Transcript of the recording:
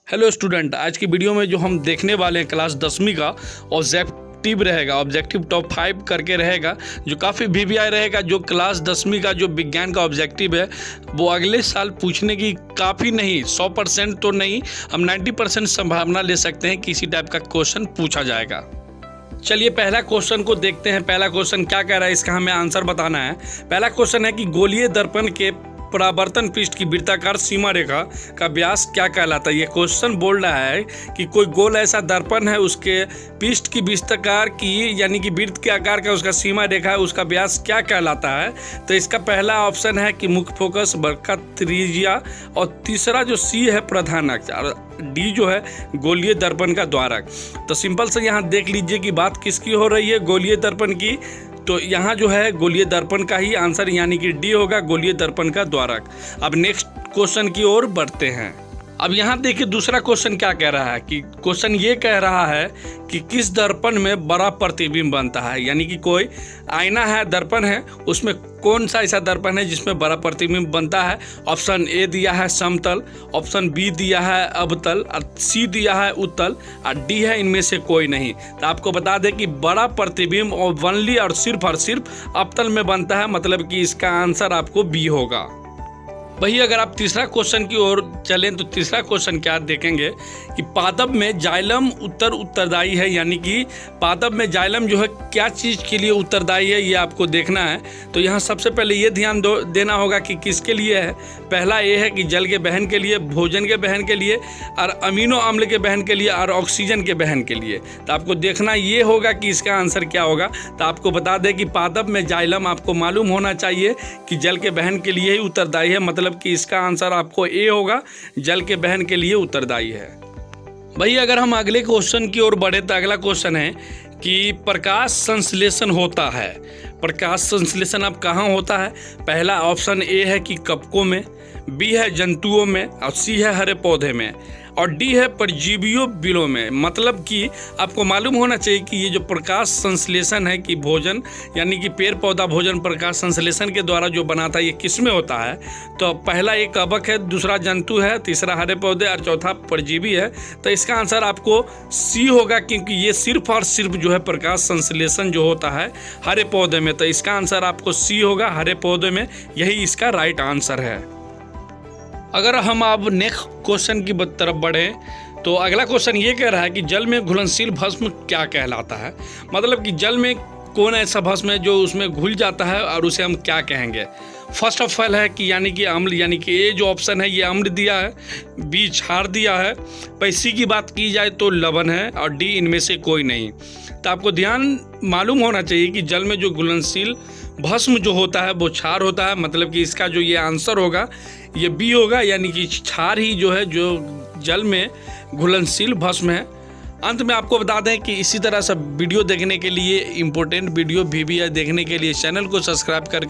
Hello student, आज की video में जो हम देखने वाले हैं क्लास 10वीं का ऑब्जेक्टिव रहेगा। ऑब्जेक्टिव टॉप 5 करके रहेगा, जो काफ़ी वीवीआई रहेगा। जो क्लास 10वीं का जो विज्ञान का ऑब्जेक्टिव है वो अगले साल पूछने की काफ़ी नहीं, 100% तो नहीं, हम 90% संभावना ले सकते हैं कि इसी टाइप का क्वेश्चन पूछा जाएगा। चलिए पहला क्वेश्चन को देखते हैं। पहला क्वेश्चन क्या कह रहा है, इसका हमें आंसर बताना है। पहला क्वेश्चन है कि गोलीय दर्पण के परावर्तन पृष्ठ की वृत्ताकार सीमा रेखा का व्यास क्या कहलाता है। ये क्वेश्चन बोल रहा है कि कोई गोल ऐसा दर्पण है, उसके पृष्ठ की वृत्ताकार की यानी कि वृत्त के आकार का उसका सीमा रेखा है, उसका व्यास क्या कहलाता है। तो इसका पहला ऑप्शन है कि मुख्य फोकस, बरका त्रिज्या, और तीसरा जो सी है प्रधानक, और डी जो है गोलीय दर्पण का द्वारक। तो सिंपल से यहाँ देख लीजिए कि बात किसकी हो रही है, गोलीय दर्पण की। तो यहाँ जो है गोलीय दर्पण का ही आंसर यानी कि डी होगा, गोलीय दर्पण का द्वारक। अब नेक्स्ट क्वेश्चन की ओर बढ़ते हैं। अब यहाँ देखिए दूसरा क्वेश्चन क्या कह रहा है कि क्वेश्चन ये कह रहा है कि किस दर्पण में बड़ा प्रतिबिंब बनता है। यानी कि कोई आईना है, दर्पण है, उसमें कौन सा ऐसा दर्पण है जिसमें बड़ा प्रतिबिंब बनता है। ऑप्शन ए दिया है समतल, ऑप्शन बी दिया है अवतल, और सी दिया है उत्तल, और डी है इनमें से कोई नहीं। तो आपको बता दें कि बड़ा प्रतिबिंब ओनली और सिर्फ अवतल में बनता है, मतलब कि इसका आंसर आपको बी होगा। वही अगर आप तीसरा क्वेश्चन की ओर चलें तो तीसरा क्वेश्चन क्या देखेंगे कि पादप में जाइलम उत्तरदायी है। यानी कि पादप में जाइलम जो है क्या चीज़ के लिए उत्तरदायी है, ये आपको देखना है। तो यहाँ सबसे पहले ये ध्यान देना होगा कि किसके लिए है। पहला ये है कि जल के बहन के लिए, भोजन के बहन के लिए, और अमीनो अम्ल के बहन के लिए, और ऑक्सीजन के बहन के लिए। तो आपको देखना ये होगा कि इसका आंसर क्या होगा। तो आपको बता दें कि पादप में जाइलम आपको मालूम होना चाहिए कि जल के बहन के लिए ही उत्तरदायी है, मतलब कि इसका आंसर आपको ए होगा, जल के बहन के लिए उत्तरदायी है। भाई अगर हम अगले क्वेश्चन की ओर बढ़े तो अगला क्वेश्चन है कि प्रकाश संश्लेषण होता है। प्रकाश संश्लेषण अब कहाँ होता है। पहला ऑप्शन ए है कि कवकों में, बी है जंतुओं में, और सी है हरे पौधे में, और डी है परजीवियों बिलों में। मतलब कि आपको मालूम होना चाहिए कि ये जो प्रकाश संश्लेषण है कि भोजन यानी कि पेड़ पौधा भोजन प्रकाश संश्लेषण के द्वारा जो बनाता है, ये किस में होता है। तो पहला एक कवक है, दूसरा जंतु है, तीसरा हरे पौधे, और चौथा परजीवी है। तो इसका आंसर आपको सी होगा, क्योंकि ये सिर्फ और सिर्फ जो है प्रकाश संश्लेषण जो होता है हरे पौधे में। तो इसका आंसर आपको सी होगा, हरे पौधे में, यही इसका राइट आंसर है। अगर हम अब नेक्स्ट क्वेश्चन की तरफ बढ़ें तो अगला क्वेश्चन ये कह रहा है कि जल में घुलनशील भस्म क्या कहलाता है। मतलब कि जल में कौन ऐसा भस्म है जो उसमें घुल जाता है और उसे हम क्या कहेंगे। फर्स्ट ऑफ ऑल है कि यानी कि अम्ल, यानी कि ए जो ऑप्शन है ये अम्ल दिया है, बी क्षार दिया है, सी की बात की जाए तो लवण है, और डी इनमें से कोई नहीं। तो आपको ध्यान मालूम होना चाहिए कि जल में जो घुलनशील भस्म जो होता है वो क्षार होता है। मतलब कि इसका जो ये आंसर होगा ये बी होगा, यानी कि क्षार ही जो है जो जल में घुलनशील भस्म है। अंत में आपको बता दें कि इसी तरह से वीडियो देखने के लिए, इंपॉर्टेंट वीडियो वीवीआई देखने के लिए चैनल को सब्सक्राइब करके